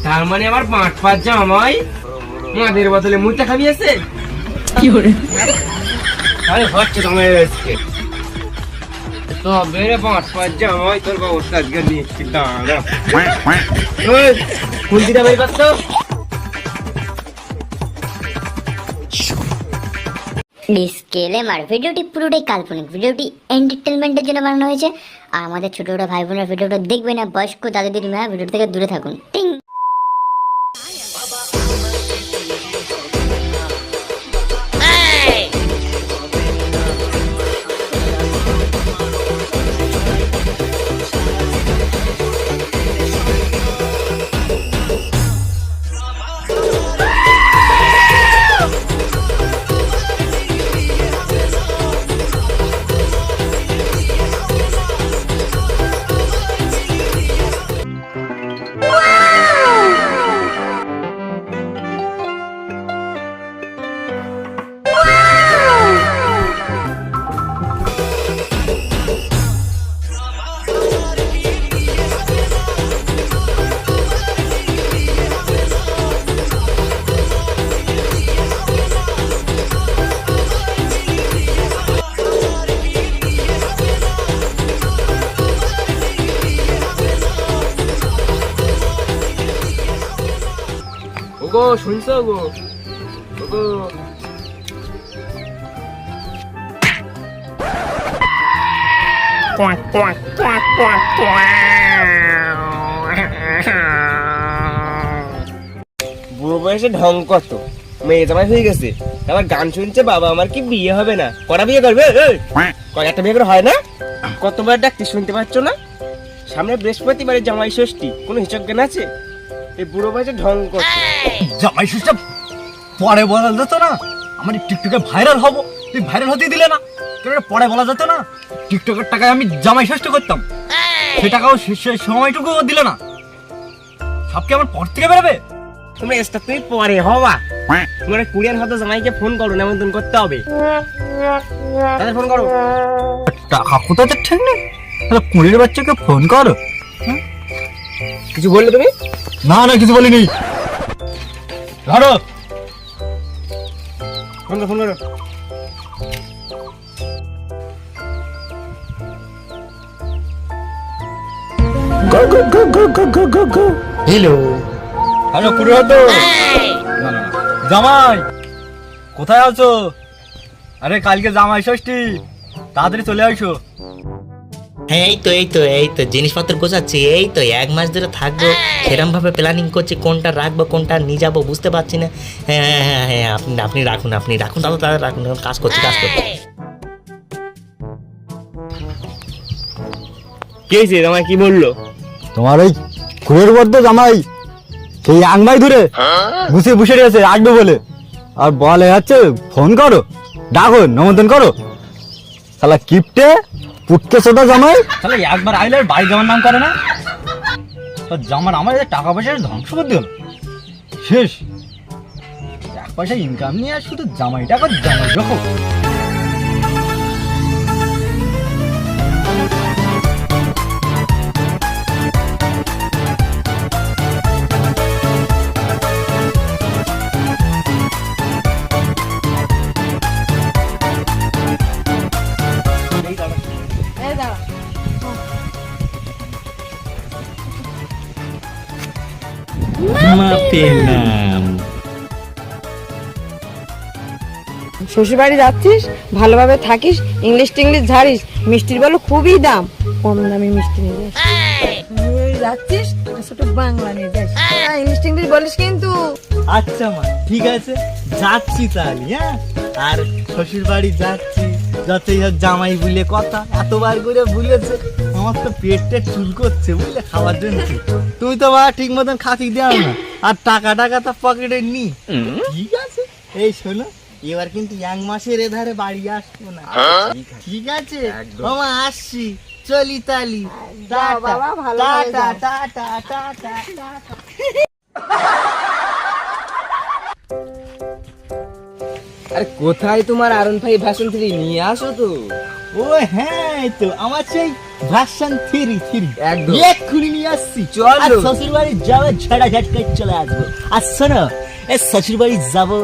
তার মানে আমার 5 জামাই মাদের বদলে মুইটা খাবি আছে কি করে? আরে হচ্ছে জামাই আজকে তো বেরে 5 জামাই তোর ব্যবস্থা আজকে নিচ্ছি দাঁড়া ওই কুন্তিটা বের কর তো ডিসক্লেমার, ভিডিওটি পুরোটাই কাল্পনিক। ভিডিওটি এন্টারটেনমেন্টের জন্য বানানো হয়েছে। আর আমাদের ছোট ছোট ভাই বোনেরা ভিডিওটা দেখবে না, বয়স্ক দাদু দিদিমা ভিডিও থেকে দূরে থাকুন। টিং। ওগো শুনছো গো ওগো বুড়ো বয়সে ঢং কত মেয়ে জামাই হয়ে গেছে আবার গান শুনছে বাবা আমার কি বিয়ে হবে না কটা বিয়ে করবে কয়েকটা বিয়ে করে হয় না কতবার ডাকতে শুনতে পাচ্ছ না সামনে বৃহস্পতিবারে জামাই ষষ্ঠী কোনো হিসাব জ্ঞান আছে এই বুড়ো বয়সে ঢং কত জামাই ষষ্ঠী পরে বলা যেত না? আমার টিকটকে ভাইরাল হব, তুই ভাইরাল হতে দিলে না কেন? পরে বলা যেত না? টিকটকের টাকায় আমি জামাই ষষ্ঠী করতাম, সে টাকাও সময়টুকু দিলে না। সব কি আমার পর থেকে বেরোবে? তুমি এসটা তুমি পরে হবা তোমার কুরিয়ান হতো জামাইকে ফোন করো নেমন্তন্ন করতে হবে তাদের ফোন করো টাকা কোথাতে ঠিক নেই, তাহলে কুড়ির বাচ্চাকে ফোন করো। কিছু বললে তুমি না না কিছু বলিনি, ধরো ফোন করো ফোন করো হ্যালো হ্যালো কুড়ি হতো জামাই কোথায় আছো? আরে কালকে জামাই ষষ্ঠী, তাড়াতাড়ি চলে আসো। হ্যাঁ এই তো জিনিসপত্র গোছাচ্ছি, এই তো 1 মাস ধরে থাকবো, সেরকম ভাবে প্ল্যানিং করছি কোনটা রাখবো কোনটা নিয়ে যাবো বুঝতে পারছি না। হ্যাঁ আপনি রাখুন দাদা রাখুন, কাজ করছি কি হয়েছে জামাই কি বললো তোমার ওই কুড়ের বদ্ধ জামাই সেই আংমাই ধরে বসে বসে রয়েছে আসবে বলে, আর বলে যাচ্ছে ফোন করো ডাকো নমন্তন করো। শালা কিপটে পুটকে সোদা জামাই, শালা একবার আইলে আর বাড়ি যাওয়ার নাম করে না। জামার আমার টাকা পয়সা ধ্বংস করে দিল, শেষ 1 পয়সা ইনকাম নিয়ে আর শুধু জামাইটা জামাই দেখো। শ্বশুর বাড়ি যাচ্ছিস, ভালোভাবে থাকিস, ইংলিশ টিংলিশ ঝাড়িস, মিষ্টির বলো খুবই দাম, কম দামি মিষ্টি নিয়ে যাস। যাচ্ছিস ছোট বাংলা নিয়ে যাস, ইংলিশ টিংলিশ বলিস কিন্তু। আচ্ছা মা ঠিক আছে যাচ্ছি তাহলে। হ্যাঁ আর শ্বশুর বাড়ি যাচ্ছি, যতই হোক জামাই বুলে কথা এতবার করে ভুলেছে, আমার তো পেটটা চুল করছে বুঝলে খাওয়ার জন্য। তুমি তো বা ঠিক মতন খাতি দাও না, আর টাকা তো পকেটে নি। ঠিক আছে এই শোনো, এবার কিন্তু 1 মাসের এধারে বাড়ি আসবো না, ঠিক আছে মামা? আসছি, চলি তালি, বাবা, ভালো করে যাও। টাটা। আরে কোথায় তোমার R15 ভার্সন 3 নিয়ে আসো তো। ও হ্যাঁ এই তো আমার সেই ভার্সন 3 একদম। এক্ষুনি নিয়ে আসছি চলো। আর শ্বশুর বাড়ি যাবে ঝাড়া ঝাটকে চলে আসবো। আর শোনো, এই শ্বশুর বাড়ি যাবো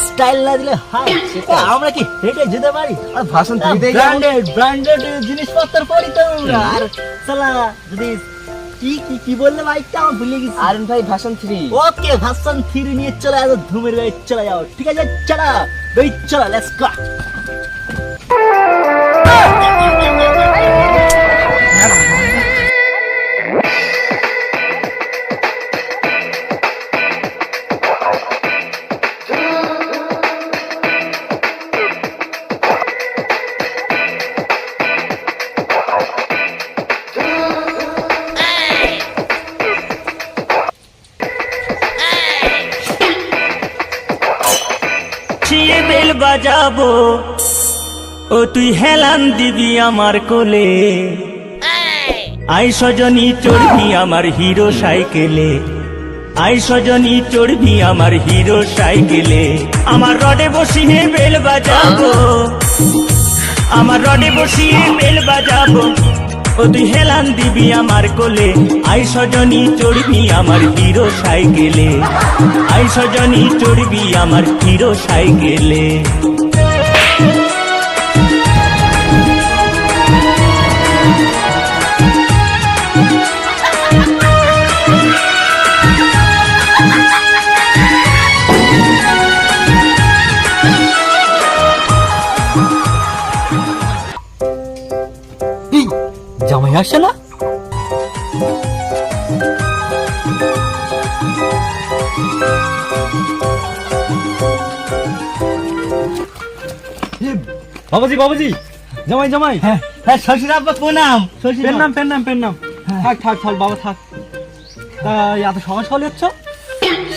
স্টাইল না দিলে হয়? আমরা কি হেঁটে যেতে পারি? আর ভাষণ ব্র্যান্ডেড জিনিসপত্র পরি তো আমরা। আর সালা যদি কি বললে বাইকটা আমার ভুলে গেছি। আরন ভাই ভাষণ 3। ওকে, ভার্সন 3 নিয়ে চলে আসো, ধুমের গাড়ি চলে যাও। ঠিক আছে, চলো বেশ, চলো লেটস গো। ছিয়ে বেল বাজাবো, ও তুই হেলান দিবি আমার কোলে, আই সজনী চড়বি আমার হিরো সাইকেলে, আই সজনী চড়বি আমার হিরো সাইকেলে, আমার রডে বসিয়ে বেল বাজাবো, আমার রডে বসিয়ে বেল বাজাবো, ও তুই হেলান দিবি আমার কোলে, আই সজনী চড়বি আমার হিরো সাইকেলে, আই সজনী চড়বি আমার হিরো সাইকেলে। জামাই আসছে না? বাবাজি বাবাজি জামাই জামাই হ্যাঁ হ্যাঁ, শ্বশুর আব্বা প্রণাম। শ্বশুর পেন নাম পেন নাম পেন নাম থাক থাক থাক বাবা থাক। তা এত সময় চলে যাচ্ছ?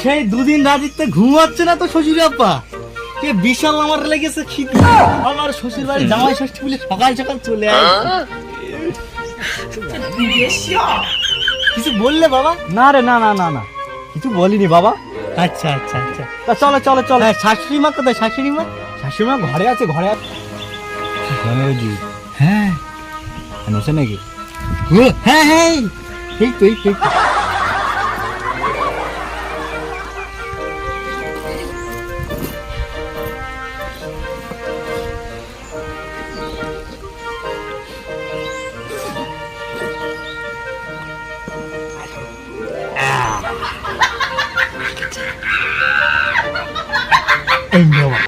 সেই দুদিন রাতিতে ঘুমাচ্ছে না তো শ্বশুর আব্বা, কে বিশাল আমার লেগেছে খিদে। আমার শ্বশুর বাড়ি জামাই ষষ্ঠী বলে সকাল সকাল চলে আসে। কিছু বললে বাবা? না রে না না না না কিছু বলিনি বাবা। আচ্ছা আচ্ছা আচ্ছা, তা চলো চলো চলো। হ্যাঁ, শাশুড়ি মা কোথায়? শাশুড়ি মা? শাশুড়ি মা ঘরে আছে ঘরে আছে। হ্যাঁ আছে নাকি? হ্যাঁ হ্যাঁ, এই তো এই তো। এই নেওয়া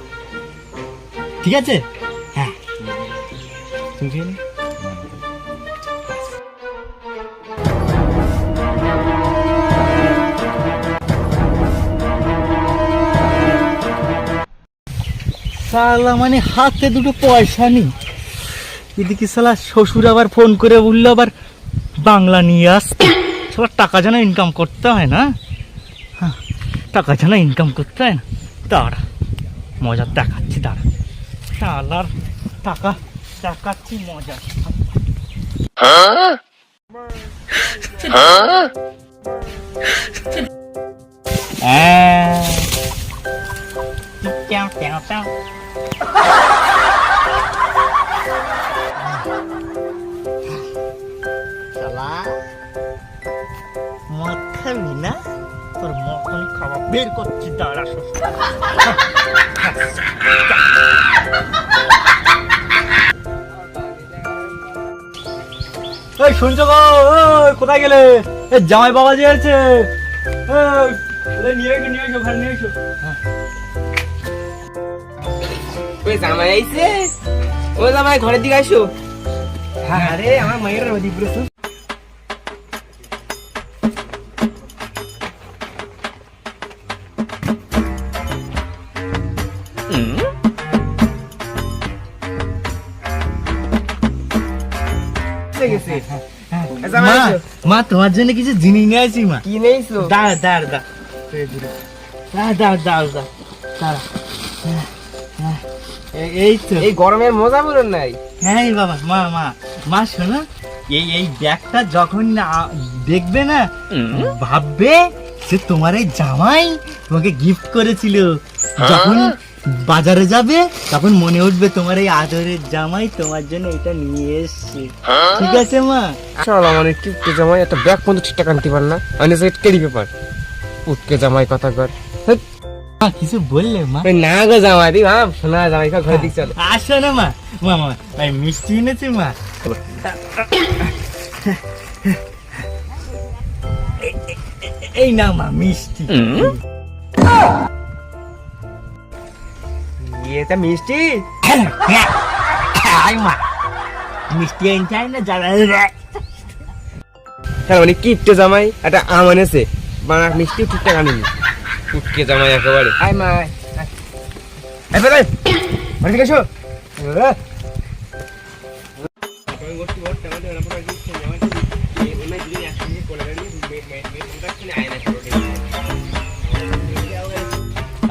ঠিক আছে। হ্যাঁ তুমি খেয়ে নাও। শালা মানে হাতে দুটো পয়সা নেই, এদিকে শালা শ্বশুর আবার ফোন করে বললো আবার বাংলা নিয়ে আসতে। শালা টাকা যেন ইনকাম করতে হয় না, হ্যাঁ টাকা যেন ইনকাম করতে হয় না। দাঁড়া মজা দেখাচ্ছি, দাঁড়া শালার টাকা দেখাচ্ছি মজা। শালা মদ খাবি না? তোর মতন খাওয়া বের করছি, দাঁড়া শ্বশুর। এই শুনছো গো, ওই কোথায় গেলে? এই জামাই বাবা যে আছে, নিয়ে এসো ঘরে নিয়ে এসো। ওই জামাই আইছে, ও জামাই ঘরের দিকে আসো। আরে আমার মায়ের রোদি পুরো গেছে। জামাই মা, আইছো? মা তোমার জন্য কিছু জিনিস নিয়ে আসি মা। কি নেইছো? দাঁড়া দাঁড়া দাঁড়া, দাঁড়া দাঁড়া দাঁড়া দাঁড়া। এই তো, এই গরমের মজা বলুন নাই। হ্যাঁ এই বাবা, মা মা মা শোনো, এই ব্যাগটা যখন দেখবে না ভাববে যে তোমার এই জামাই তোমাকে গিফট করেছিল। যখন বাজারে যাবে তখন মনে উঠবে তোমার এই আদরের জামাই তোমার জন্য এটা নিয়ে এসছে। ঠিক আছে মা? চল আমার কিপটে জামাই একটা ব্যাগ পর্যন্ত ঠিকঠাক আনতে পার না, আমি কেড়ি পেপার উঠকে জামাই কথা কর। মা কিছু বললে মা? না গো জামাই দি ভাব শোনা জামাই ঘরে দিক চল। আসো না মা। মা মা ভাই মিষ্টি এনেছি মা। এই না মা মিষ্টি। এটা মিষ্টি আই মা মিষ্টি চাই না যাবে। হ্যাঁ মানে কিপটে জামাই একটা আম এনেছে, বানা মিষ্টি ঠিকঠাক আনিনি। উঠকে জামাই একেবারে। আয় মা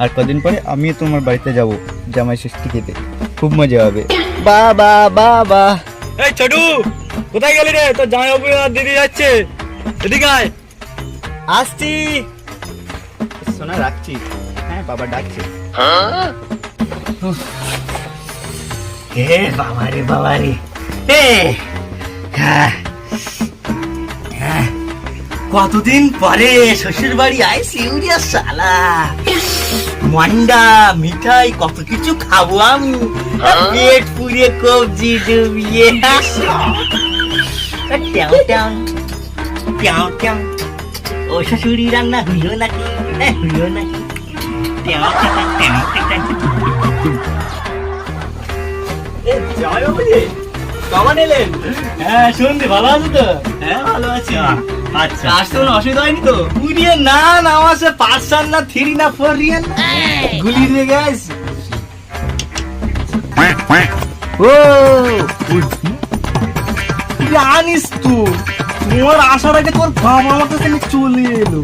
আর কদিন পরে আমিও তোমার বাড়িতে যাব জামাই ষষ্ঠী খেতে, খুব মজা হবে। বাবা বাবা। এই ছোটু, কোথায় গেলি রে? তোর জামাই বাবু আর দিদি যাচ্ছে, এদিকে আয়। আসছি। সোনা রাখছি। হ্যাঁ বাবা ডাকছে। এ বাবা রে বাবা রে, এ হ্যাঁ, হ্যাঁ, কতদিন পরে শ্বশুর বাড়ি আইসি উড়িয়া শালা। মন্ডা মিঠাই কত কিছু খাবো আমি, পেট পুড়ে কবজি ডুবিয়ে। ট্যাও ট্যাও ট্যাও ট্যাও, ও শাশুড়ি রান্না হইল নাকি? হইল নাকি? ট্যাও ট্যাও ট্যাও ট্যাও। কেমন এলেন? হ্যাঁ শুনতে ভালো আছো তো? হ্যাঁ ভালো আছি। আচ্ছা আসতে কোনো অসুবিধা হয়নি তো? পুরিয়ে না না আমার সে 5 সাল না 3 না 4 রিয়াল গুলি দিয়ে গেছে। ও জানিস তো তোমার আসার আগে তোর বাবা আমার কাছে চলে এলো,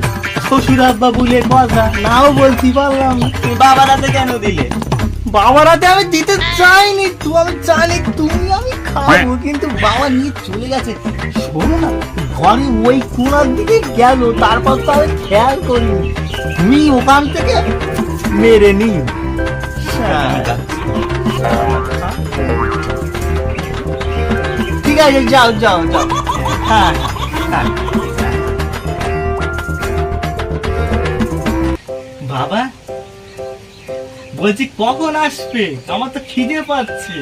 শ্বশুর আব্বা বলে কথা নাও বলতে পারলাম না। তুমি বাবার হাতে কেন দিলে? বাবার হাতে আমি দিতে চাইনি তো, আমি জানি তুমি আমি খাবো, কিন্তু বাবা নিয়ে চলে গেছে। শোনো না, ঘরে ওই কোনার দিকে গেল, তারপর তো আমি খেয়াল করিনি, তুমি ওখান থেকে মেরে নি। ঠিক আছে যাও যাও যাও। হ্যাঁ হ্যাঁ। বাবা বলছি কখন আসবে? আমার তো খিদে পাচ্ছে।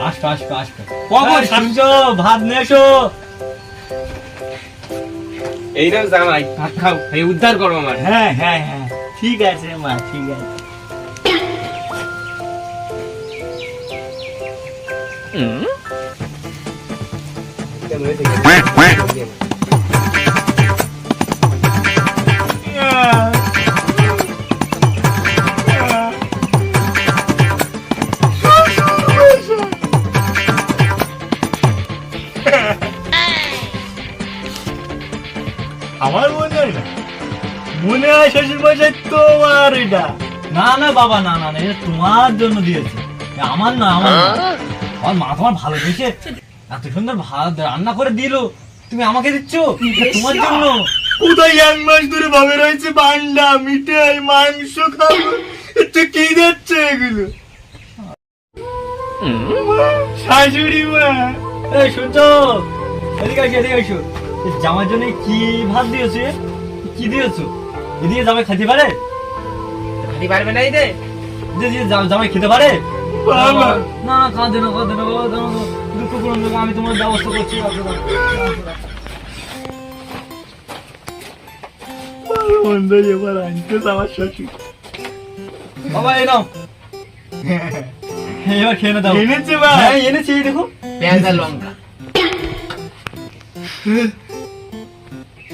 আসবে আসবে আসবে। কখন আসছো? ভাত নিয়ে এসো। এইরকম জামাই ভাত খাও, এই উদ্ধার করো আমার। হ্যাঁ হ্যাঁ হ্যাঁ ঠিক আছে মা, ঠিক আছে। আমার মনে হয় না, মনে হয় শ্বশুর মশাই তোমার এটা। না না বাবা, না না না, এটা তোমার জন্য দিয়েছে, আমার না, আমার না। আমার মা তোমার ভালোবেসে এত সুন্দর ভাত রান্না করে দিল, তুমি আমাকে দিচ্ছ? এটা তোমার জন্য। কোথায় 1 মাস ধরে ভাবে রয়েছে বান্ডা মিঠাই মাংস খাবো, তুই কি দিচ্ছে এগুলো? শাশুড়ি মা। এই শুনছো, এদিকে আসো এদিকে আসো। এই জামার জন্য কি ভাত দিয়েছে, কি দিয়েছো? এদিকে জামাই খেতে পারে? খালি পারবে না এই রে? জামাই খেতে পারে? বাবা। না না কাঁদে না কাঁদে না বাবা, জানো তো, দুঃখ করুন না, আমি তোমার ব্যবস্থা করছি। বন্ধ এবার আনতে আমার শ্বশুর। বাবা এই নাও, এবার খেয়ে না দাও। এনেছে মা? হ্যাঁ এনেছি, এই দেখো পেঁয়াজ আর লঙ্কা।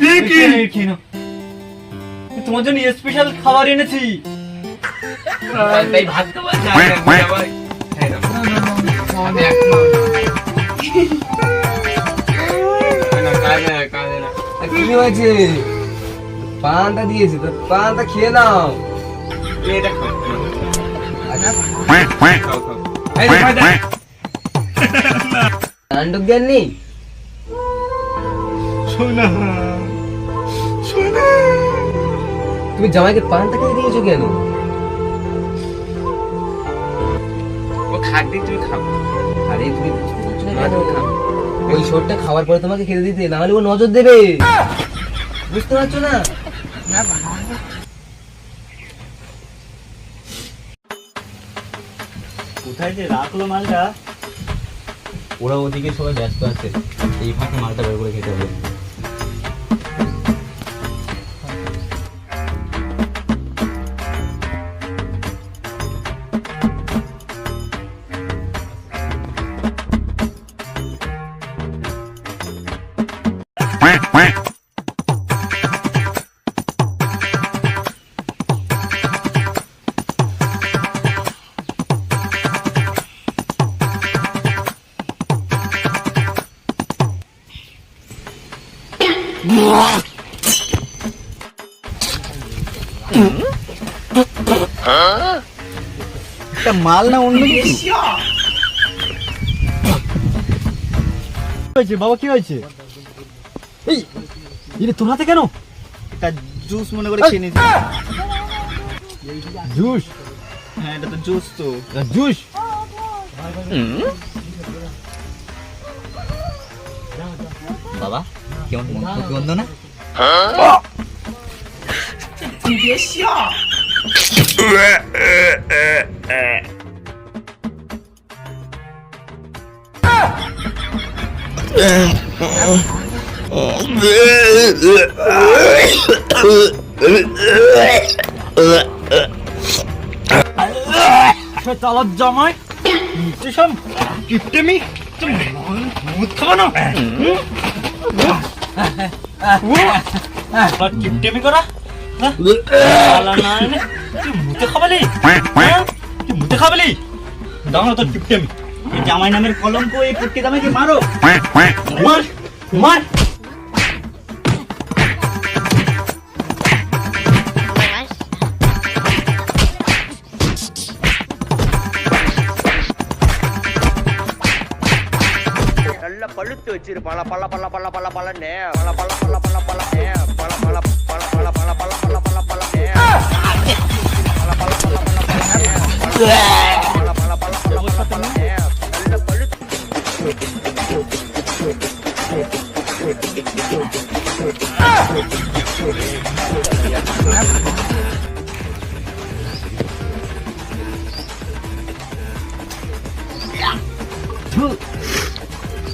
দেখি খেয়ে নাও, তোমার জন্য স্পেশাল খাবার এনেছি। তাই ভাত খাবার জামাই। এই নাও। আমি এক মাস। না, কাঁদে না, কাঁদে না। কি হয়েছে? পানটা দিয়েছে তো, পানটা খেয়ে নাও। তুমি এটা খাও। আচ্ছা, খাও, খাও। এই যে, খাও, খাও। নান্ডুক জ্ঞান নেই? শোনা শোনা, তুমি জামাইকে পানটা খেয়ে দিয়েছো কেন? খাক দিয়ে তুমি খাও। আরে তুমি বুঝতে পারছো না কেন? ওই শোরটা খাওয়ার পরে তোমাকে খেতে দিতে, না হলে ও নজর দেবে। বুঝতে পারছো না? কোথায় যে রাখলো মালটা? ওরা ওদিকে সবাই ব্যস্ত আছে, এই ফাঁকে মালটা বের করে খেতে হবে। একটা মাল না অন্য কিছু? কি হয়েছে বাবা, কি হয়েছে? এই এটা তোর হাতে কেন? এটা জুস মনে করে খেয়ে নিয়েছি। জুস? হ্যাঁ এটা তো জুস। তো জুস বাবা কেমন গন্ধ না? তালার জামাই সব কিপটেমি মুখ খাবো না। কিপটেমি করা তুই মুখে খাবালি, তুই মুখে খাবালি। দাও না তোর কিপটেমি। এই জামাই নামের কলঙ্ক, এই পুটকে জামাইকে মারো। মার মার। நல்லா பழுத்து வச்சிரு, பல பல பல பல பல பலன்னு, பல பல பல பல பலன்னு, பல பல பல பல பல பல பல பல பலன்னு, பல பல பல பல பலன்னு, பல பல பல பல பல பலன்னு, நல்லா பழுத்து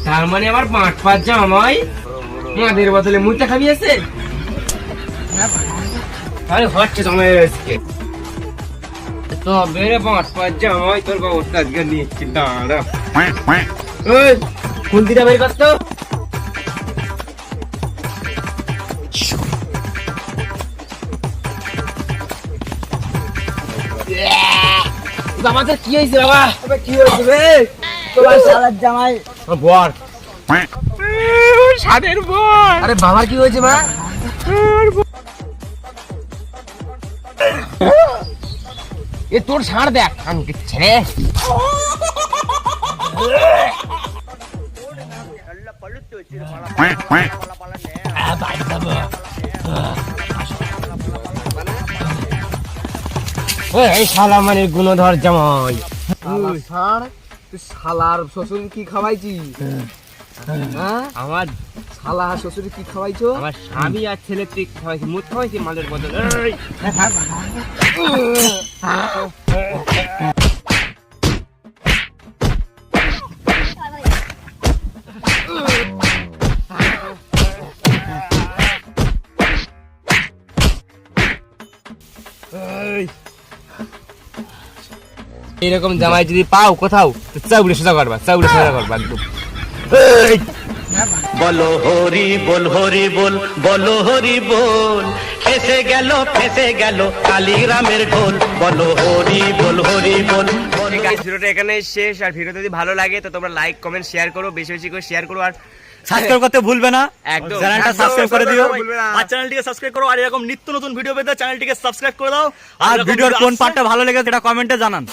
তার মানে আমার 5 জামাই মাদের বদলে মুইটা খাবি আছে। আরে হচ্ছে জামাই আজকে তো বেরে 5 জামাই তোর ব্যবস্থা আজকে নিচ্ছি। দাঁড়া ওই খুন্তিটা বের কর তো। জামাতে কি হয়েছে বাবা? কি হয়েছে রে? তোমার শালার জামাই বর সাদের বর। আরে বাবার কি হয়েছে মা? এ তোর ষাঁড় দেখ আমি ছেড়ে এই শালা মানে গুণধর জামাই। শালার শ্বশুর কি খাওয়াইছি? হ্যাঁ আমার শালা শ্বশুর কি খাওয়াইছো? আমার স্বামী আর ছেলে তুই খাওয়াইছি, মুখ খাওয়াইছি মালের বদল। এই, এরকম জামাই যদি পাও কোথাও তো চাউড়ে সোজা করবা, চাউড়ে সোজা করবা একদম। এই, বলো হরি বল হরি বল, বলো হরি বল। ফেসে গেল কালীরামের ঢোল। বলো হরি বল হরি বল। ঠিক আছে, ভিডিওটা এখানে শেষ। আর ভিডিও যদি ভালো লাগে তো তোমরা লাইক কমেন্ট শেয়ার করো, বেশি বেশি করে শেয়ার করো। আর সাবস্ক্রাইব করতে ভুলবে না, একদম চ্যানেলটা সাবস্ক্রাইব করে দিও। ভুলবে না। আর চ্যানেলটিকে সাবস্ক্রাইব করো। আর এরকম নিত্য নতুন ভিডিও পেতে চ্যানেলটিকে সাবস্ক্রাইব করে দাও। আর ভিডিওর কোন পার্টটা ভালো লেগেছে সেটা কমেন্টে জানান।